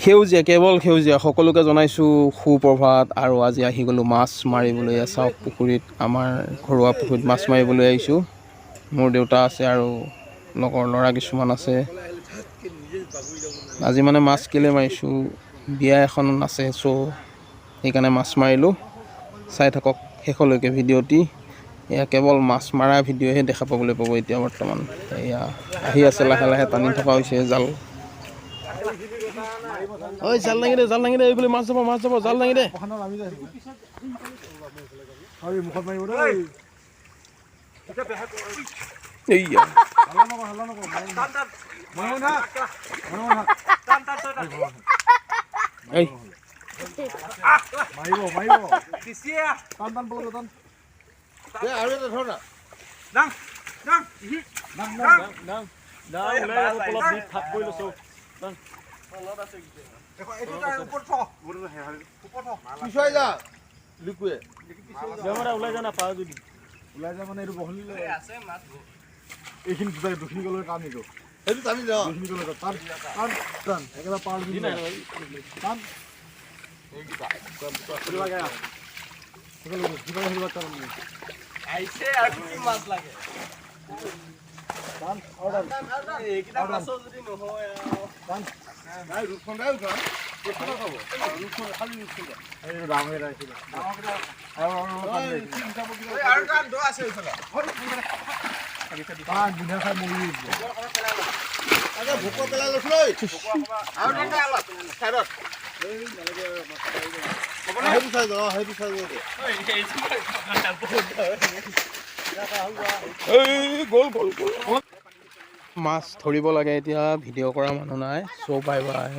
সেউজীয়া কেৱল সেউজীয়া সকলোকে জনাইছোঁ সুপ্ৰভাত। আৰু আজি আহি গ'লোঁ মাছ মাৰিবলৈ। চাওক পুখুৰীত, আমাৰ ঘৰুৱা পুখুৰীত মাছ মাৰিবলৈ আহিছোঁ। মোৰ দেউতা আছে আৰু লগৰ ল'ৰা কিছুমান আছে। আজি মানে মাছ কেলৈ মাৰিছোঁ, বিয়া এখন আছে, চ' সেইকাৰণে মাছ মাৰিলোঁ। চাই থাকক শেষলৈকে ভিডিঅ'টি। এয়া কেৱল মাছ মৰা ভিডিঅ'হে দেখা পাবলৈ পাব এতিয়া বৰ্তমান। এয়া আহি আছে, লাহে লাহে টানি থকা হৈছে জাল। ঐ জাল দাঙি দে, এইফালে মাছ যাব, জাল দাঙি দে। মাছ ধৰিব লাগে এতিয়া, ভিডিঅ' কৰা মানুহ নাই, চ' বাই বাই।